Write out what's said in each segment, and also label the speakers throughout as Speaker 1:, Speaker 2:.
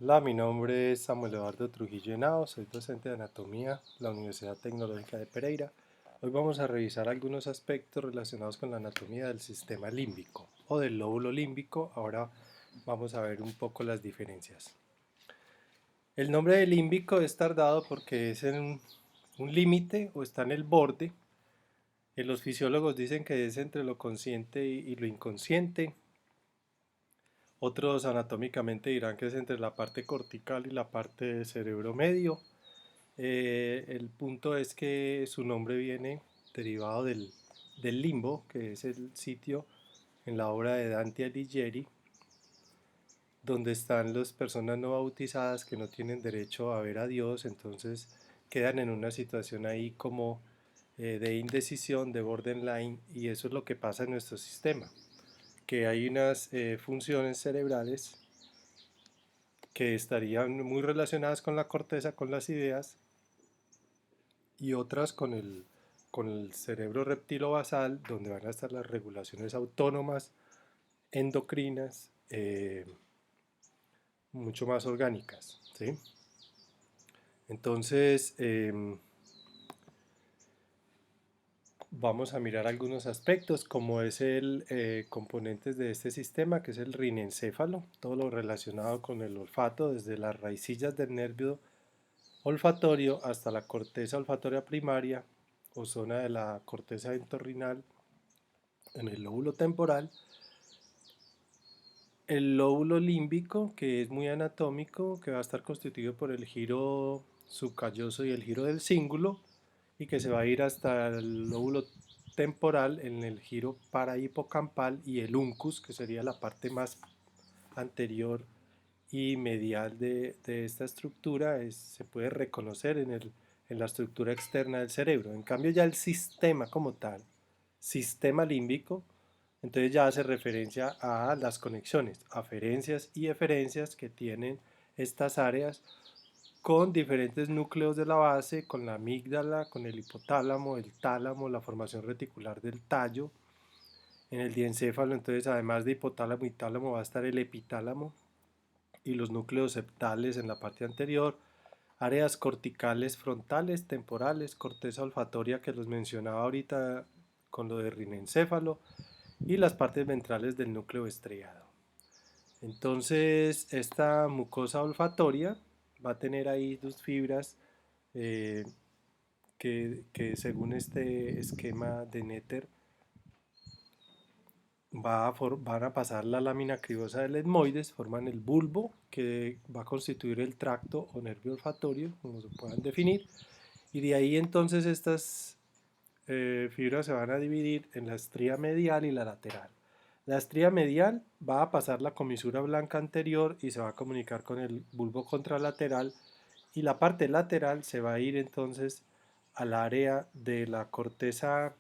Speaker 1: Hola, mi nombre es Samuel Eduardo Trujillo Henao, soy docente de anatomía de la Universidad Tecnológica de Pereira. Hoy vamos a revisar algunos aspectos relacionados con la anatomía del sistema límbico o del lóbulo límbico. Ahora vamos a ver un poco las diferencias. El nombre de límbico es tardado porque es en un límite o está en el borde. Los fisiólogos dicen que es entre lo consciente y lo inconsciente. Otros anatómicamente dirán que es entre la parte cortical y la parte del cerebro medio. El punto es que su nombre viene derivado del limbo, que es el sitio en la obra de Dante Alighieri, donde están las personas no bautizadas que no tienen derecho a ver a Dios, entonces quedan en una situación ahí como de indecisión, de borderline, y eso es lo que pasa en nuestro sistema, que hay unas funciones cerebrales que estarían muy relacionadas con la corteza, con las ideas, y otras con el cerebro reptilo-basal, donde van a estar las regulaciones autónomas, endocrinas, mucho más orgánicas. ¿Sí? Entonces, vamos a mirar algunos aspectos, como es el componentes de este sistema, que es el rinencéfalo, todo lo relacionado con el olfato, desde las raicillas del nervio olfatorio hasta la corteza olfatoria primaria o zona de la corteza entorrinal en el lóbulo temporal, el lóbulo límbico, que es muy anatómico, que va a estar constituido por el giro subcalloso y el giro del cíngulo, y que se va a ir hasta el lóbulo temporal en el giro parahipocampal, y el uncus, que sería la parte más anterior y medial de esta estructura, se puede reconocer en la estructura externa del cerebro. En cambio, ya el sistema como tal, sistema límbico, entonces ya hace referencia a las conexiones, aferencias y eferencias que tienen estas áreas con diferentes núcleos de la base, con la amígdala, con el hipotálamo, el tálamo, la formación reticular del tallo. En el diencéfalo, entonces, además de hipotálamo y tálamo, va a estar el epitálamo y los núcleos septales en la parte anterior, áreas corticales frontales, temporales, corteza olfatoria que los mencionaba ahorita con lo de rinencéfalo, y las partes ventrales del núcleo estriado. Entonces, esta mucosa olfatoria va a tener ahí dos fibras eh, según este esquema de Netter van a pasar la lámina cribosa del etmoides, forman el bulbo que va a constituir el tracto o nervio olfatorio, como se puedan definir, y de ahí entonces estas fibras se van a dividir en la estría medial y la lateral. La estría medial va a pasar la comisura blanca anterior y se va a comunicar con el bulbo contralateral, y la parte lateral se va a ir entonces al área de la corteza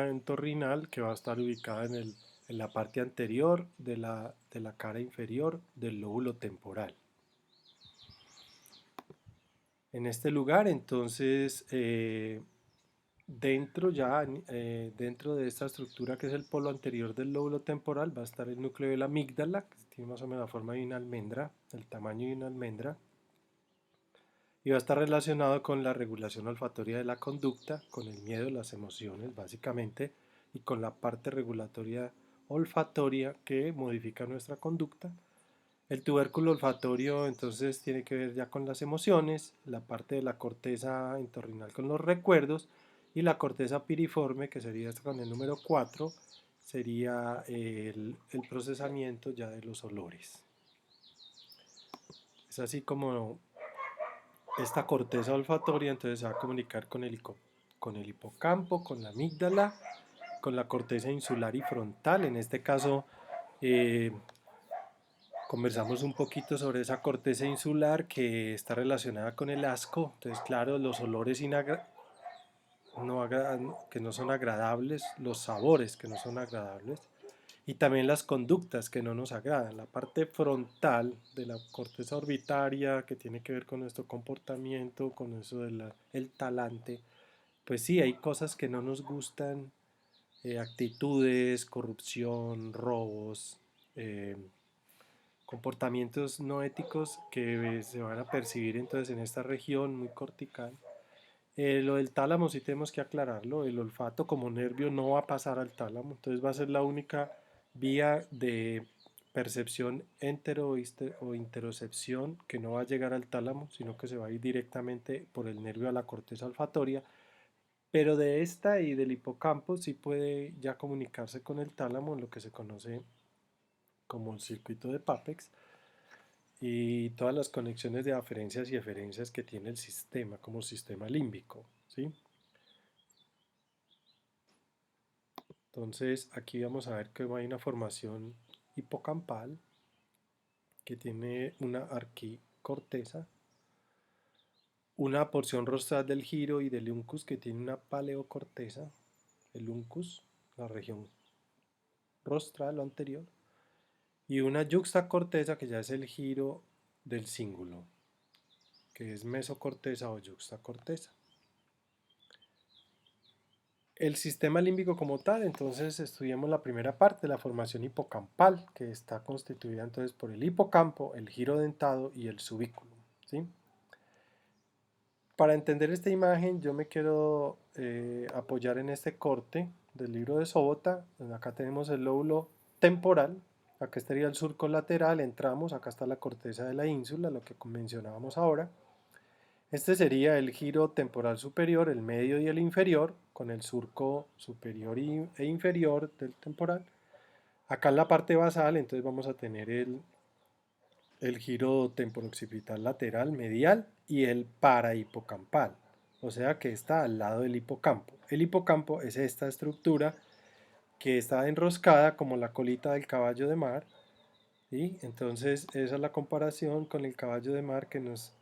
Speaker 1: entorrinal, que va a estar ubicada en la parte anterior de la cara inferior del lóbulo temporal. En este lugar, entonces, dentro de esta estructura que es el polo anterior del lóbulo temporal, va a estar el núcleo de la amígdala, que tiene más o menos la forma de una almendra, el tamaño de una almendra, y va a estar relacionado con la regulación olfatoria de la conducta, con el miedo, las emociones básicamente, y con la parte regulatoria olfatoria que modifica nuestra conducta. El tubérculo olfatorio entonces tiene que ver ya con las emociones, la parte de la corteza entorrinal con los recuerdos, y la corteza piriforme, que sería esta con el número 4, sería el procesamiento ya de los olores. Es así como esta corteza olfatoria entonces se va a comunicar con el hipocampo, con la amígdala, con la corteza insular y frontal. En este caso eh, conversamos un poquito sobre esa corteza insular que está relacionada con el asco. Entonces, claro, los olores que no son agradables, los sabores que no son agradables, y también las conductas que no nos agradan. La parte frontal de la corteza orbitaria, que tiene que ver con nuestro comportamiento, con eso del talante, pues sí, hay cosas que no nos gustan, actitudes, corrupción, robos, eh, comportamientos no éticos que se van a percibir entonces en esta región muy cortical. Lo del tálamo sí tenemos que aclararlo, el olfato como nervio no va a pasar al tálamo, entonces va a ser la única vía de percepción entero o interocepción que no va a llegar al tálamo, sino que se va a ir directamente por el nervio a la corteza olfatoria, pero de esta y del hipocampo sí puede ya comunicarse con el tálamo en lo que se conoce como el circuito de Papex y todas las conexiones de aferencias y eferencias que tiene el sistema como sistema límbico, ¿sí? Entonces aquí vamos a ver que hay una formación hipocampal que tiene una arquicorteza, una porción rostral del giro y del uncus que tiene una paleocorteza, el uncus, la región rostral o anterior, y una yuxtacorteza que ya es el giro del cíngulo, que es mesocorteza o yuxtacorteza. El sistema límbico como tal, entonces estudiamos la primera parte, la formación hipocampal, que está constituida entonces por el hipocampo, el giro dentado y el subículo, ¿sí? Para entender esta imagen yo me quiero apoyar en este corte del libro de Sobota. Acá tenemos el lóbulo temporal, acá estaría el surco lateral, entramos, acá está la corteza de la ínsula, lo que mencionábamos ahora. Este sería el giro temporal superior, el medio y el inferior, con el surco superior e inferior del temporal. Acá en la parte basal, entonces vamos a tener el giro temporooccipital lateral medial y el parahipocampal, o sea que está al lado del hipocampo. El hipocampo es esta estructura que está enroscada como la colita del caballo de mar, ¿sí? Entonces esa es la comparación con el caballo de mar que nos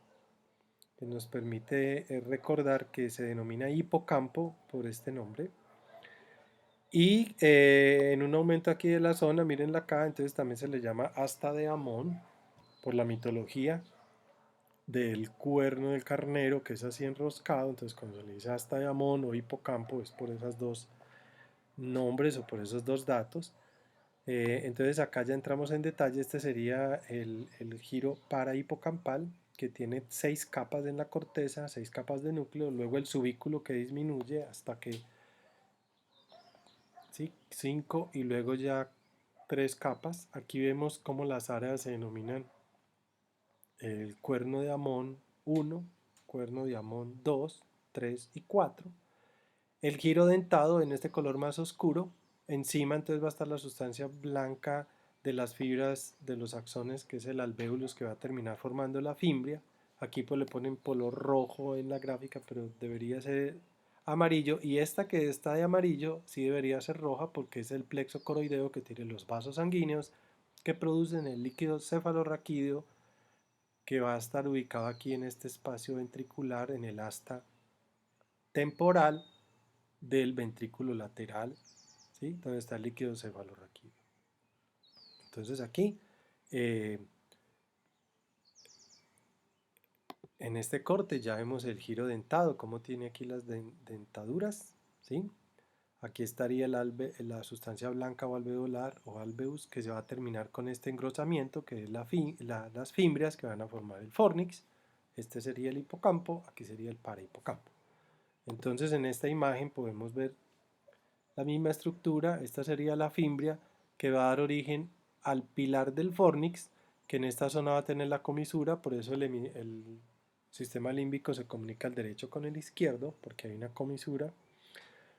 Speaker 1: permite recordar que se denomina hipocampo por este nombre. Y en un aumento aquí de la zona, mirenla acá, entonces también se le llama asta de Amón por la mitología del cuerno del carnero, que es así enroscado. Entonces cuando se le dice asta de Amón o hipocampo es por esos dos nombres o por esos dos datos. Entonces acá ya entramos en detalle. Este sería el giro parahipocampal, que tiene 6 capas en la corteza, 6 capas de núcleo, luego el subículo que disminuye hasta que, ¿sí? 5 y luego ya 3 capas. Aquí vemos cómo las áreas se denominan el cuerno de Amón 1, cuerno de Amón 2, 3 y 4. El giro dentado en este color más oscuro, encima entonces va a estar la sustancia blanca de las fibras de los axones, que es el alvéolus que va a terminar formando la fimbria. Aquí pues le ponen color rojo en la gráfica, pero debería ser amarillo, y esta que está de amarillo sí debería ser roja porque es el plexo coroideo que tiene los vasos sanguíneos que producen el líquido cefalorraquídeo que va a estar ubicado aquí en este espacio ventricular en el asta temporal del ventrículo lateral, ¿sí? Donde está el líquido cefalorraquídeo. Entonces aquí, eh, en este corte ya vemos el giro dentado, cómo tiene aquí las dentaduras, ¿sí? Aquí estaría la sustancia blanca o alveolar o alveus que se va a terminar con este engrosamiento que es las fimbrias que van a formar el fornix. Este sería el hipocampo, aquí sería el parahipocampo. Entonces en esta imagen podemos ver la misma estructura. Esta sería la fimbria que va a dar origen al pilar del fornix, que en esta zona va a tener la comisura, por eso el sistema límbico se comunica el derecho con el izquierdo, porque hay una comisura.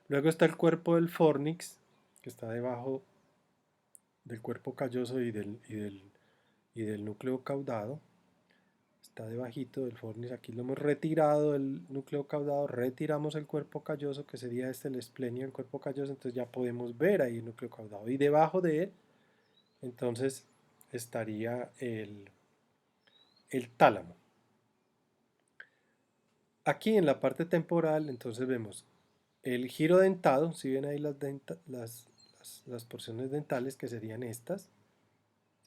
Speaker 1: Luego está el cuerpo del fornix, que está debajo del cuerpo calloso y del núcleo caudado. Está debajito del fornix. Aquí lo hemos retirado del núcleo caudado, retiramos el cuerpo calloso, que sería este el esplenio del cuerpo calloso, entonces ya podemos ver ahí el núcleo caudado. Y debajo de él, entonces, estaría el tálamo. Aquí en la parte temporal, entonces vemos el giro dentado, si ven ahí las porciones dentales que serían estas,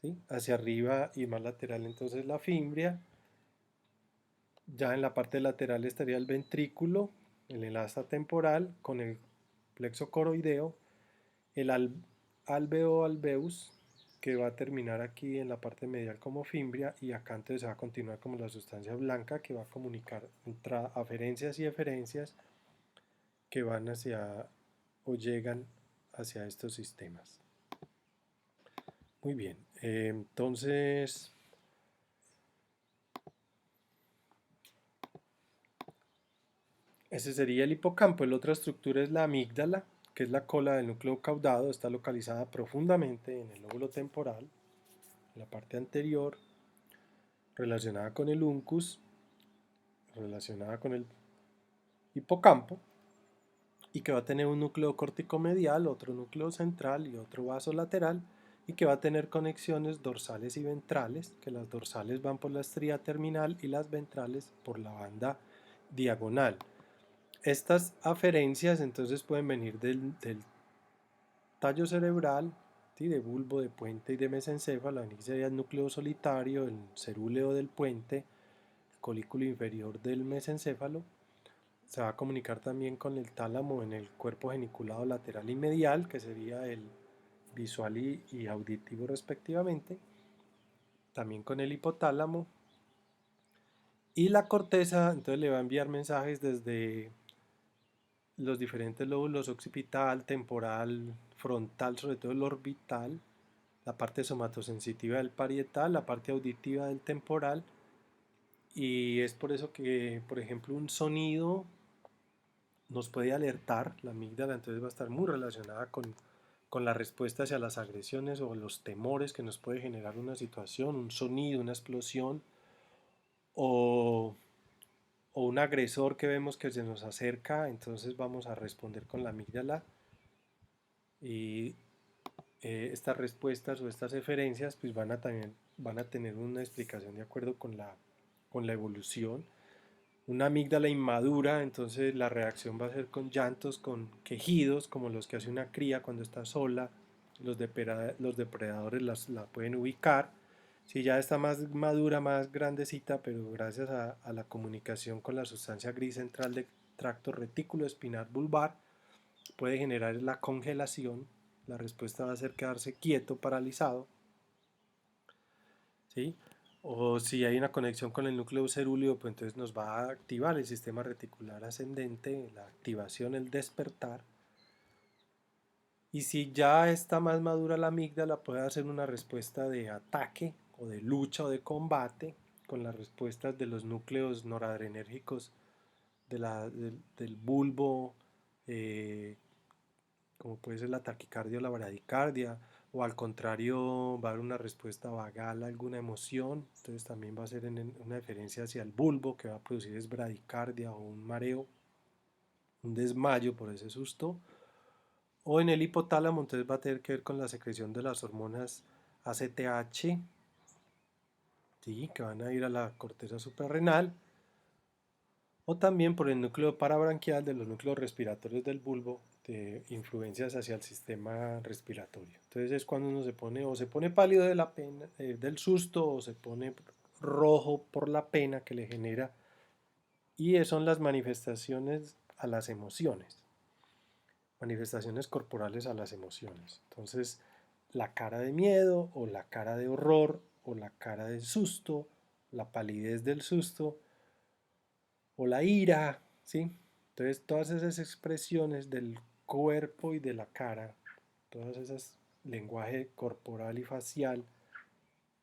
Speaker 1: ¿sí? Hacia arriba y más lateral, entonces la fimbria. Ya en la parte lateral estaría el ventrículo, el asta temporal con el plexo coroideo, el alveo alveus, que va a terminar aquí en la parte medial como fimbria y acá entonces va a continuar como la sustancia blanca que va a comunicar entre aferencias y eferencias que van hacia o llegan hacia estos sistemas. Muy bien, entonces ese sería el hipocampo. La otra estructura es la amígdala, que es la cola del núcleo caudado. Está localizada profundamente en el lóbulo temporal, en la parte anterior, relacionada con el uncus, relacionada con el hipocampo, y que va a tener un núcleo córtico medial, otro núcleo central y otro vaso lateral, y que va a tener conexiones dorsales y ventrales, que las dorsales van por la estría terminal y las ventrales por la banda diagonal. Estas aferencias entonces pueden venir del tallo cerebral, ¿sí? De bulbo, de puente y de mesencéfalo. Aquí sería el núcleo solitario, el cerúleo del puente, el colículo inferior del mesencéfalo. Se va a comunicar también con el tálamo en el cuerpo geniculado lateral y medial, que sería el visual y auditivo respectivamente. También con el hipotálamo. Y la corteza entonces le va a enviar mensajes desde los diferentes lóbulos occipital, temporal, frontal, sobre todo el orbital, la parte somatosensitiva del parietal, la parte auditiva del temporal, y es por eso que, por ejemplo, un sonido nos puede alertar, la amígdala entonces va a estar muy relacionada con la respuesta hacia las agresiones o los temores que nos puede generar una situación, un sonido, una explosión o, o un agresor que vemos que se nos acerca, entonces vamos a responder con la amígdala y estas respuestas o estas eferencias pues van a tener una explicación de acuerdo con la evolución. Una amígdala inmadura, entonces la reacción va a ser con llantos, con quejidos, como los que hace una cría cuando está sola. Los depredadores la pueden ubicar. Si ya está más madura, más grandecita, pero gracias a la comunicación con la sustancia gris central del tracto retículo espinal vulvar, puede generar la congelación. La respuesta va a ser quedarse quieto, paralizado, ¿sí? O si hay una conexión con el núcleo cerúleo, pues entonces nos va a activar el sistema reticular ascendente, la activación, el despertar. Y si ya está más madura la amígdala, puede hacer una respuesta de ataque o de lucha o de combate con las respuestas de los núcleos noradrenérgicos del bulbo, eh, como puede ser la taquicardia o la bradicardia, o al contrario va a haber una respuesta vagal a alguna emoción, entonces también va a ser una deferencia hacia el bulbo que va a producir es bradicardia o un mareo, un desmayo por ese susto, o en el hipotálamo entonces va a tener que ver con la secreción de las hormonas ACTH, ¿sí? Que van a ir a la corteza suprarrenal, o también por el núcleo parabranquial de los núcleos respiratorios del bulbo de influencias hacia el sistema respiratorio. Entonces es cuando uno se pone o se pone pálido de la pena, del susto o se pone rojo por la pena que le genera y son las manifestaciones a las emociones, manifestaciones corporales a las emociones. Entonces la cara de miedo o la cara de horror o la cara de susto, la palidez del susto o la ira, ¿sí? Entonces todas esas expresiones del cuerpo y de la cara, todas esas lenguaje corporal y facial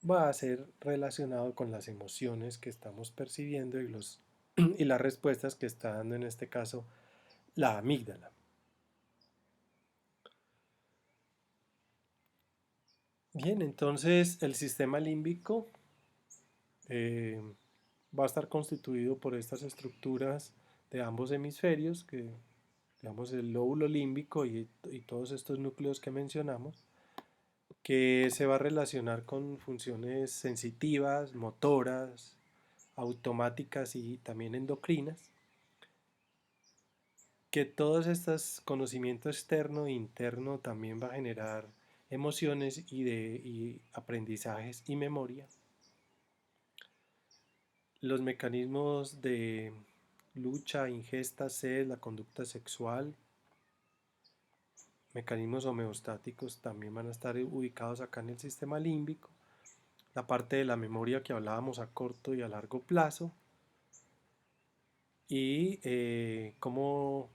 Speaker 1: va a ser relacionado con las emociones que estamos percibiendo y las respuestas que está dando en este caso la amígdala. Bien, entonces el sistema límbico eh, va a estar constituido por estas estructuras de ambos hemisferios, que digamos el lóbulo límbico y todos estos núcleos que mencionamos, que se va a relacionar con funciones sensitivas, motoras, automáticas y también endocrinas, que todos estos conocimiento externo e interno también va a generar emociones y aprendizajes y memoria. Los mecanismos de lucha, ingesta, sed, la conducta sexual, mecanismos homeostáticos también van a estar ubicados acá en el sistema límbico. La parte de la memoria que hablábamos a corto y a largo plazo. Y cómo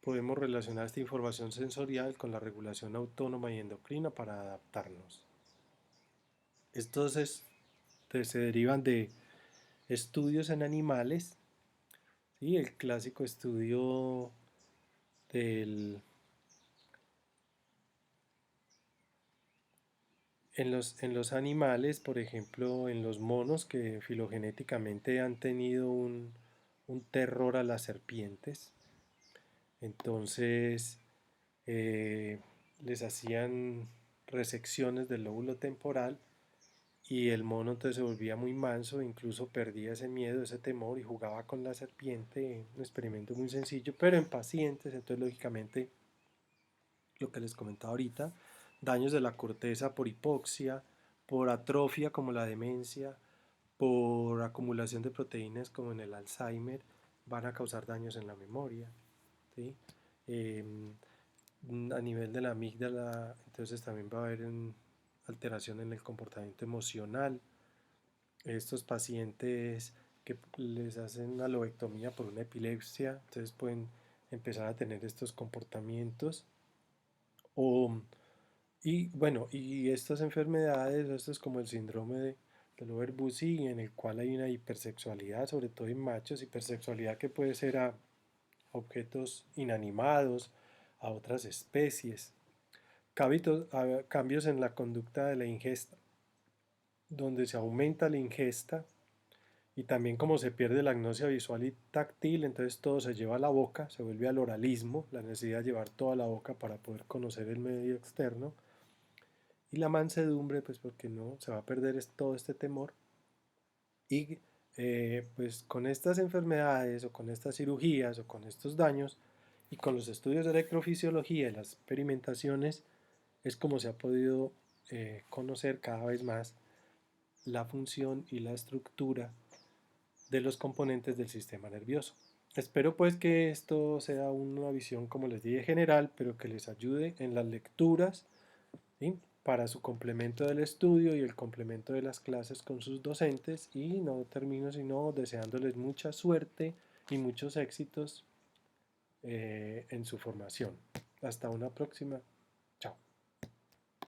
Speaker 1: podemos relacionar esta información sensorial con la regulación autónoma y endocrina para adaptarnos. Estos se derivan de estudios en animales, ¿sí? El clásico estudio del, en los animales, por ejemplo, en los monos que filogenéticamente han tenido un terror a las serpientes. Entonces, eh, les hacían resecciones del lóbulo temporal y el mono entonces se volvía muy manso, incluso perdía ese miedo, ese temor y jugaba con la serpiente, un experimento muy sencillo, pero en pacientes, entonces lógicamente lo que les comentaba ahorita, daños de la corteza por hipoxia, por atrofia como la demencia, por acumulación de proteínas como en el Alzheimer, van a causar daños en la memoria, ¿sí? Em, a nivel de la amígdala, entonces también va a haber alteración en el comportamiento emocional. Estos pacientes que les hacen una lobectomía por una epilepsia, entonces pueden empezar a tener estos comportamientos. O, y bueno, y estas enfermedades, esto es como el síndrome de Loehr-Bussy, en el cual hay una hipersexualidad, sobre todo en machos, hipersexualidad que puede ser a objetos inanimados, a otras especies. Cambios en la conducta de la ingesta, donde se aumenta la ingesta y también como se pierde la agnosia visual y táctil, entonces todo se lleva a la boca, se vuelve al oralismo, la necesidad de llevar toda la boca para poder conocer el medio externo. Y la mansedumbre, pues porque no, se va a perder todo este temor. Y pues con estas enfermedades o con estas cirugías o con estos daños y con los estudios de electrofisiología y las experimentaciones es como se ha podido conocer cada vez más la función y la estructura de los componentes del sistema nervioso. Espero pues que esto sea una visión, como les dije, general, pero que les ayude en las lecturas, ¿sí? Para su complemento del estudio y el complemento de las clases con sus docentes. Y no termino sino deseándoles mucha suerte y muchos éxitos en su formación. Hasta una próxima.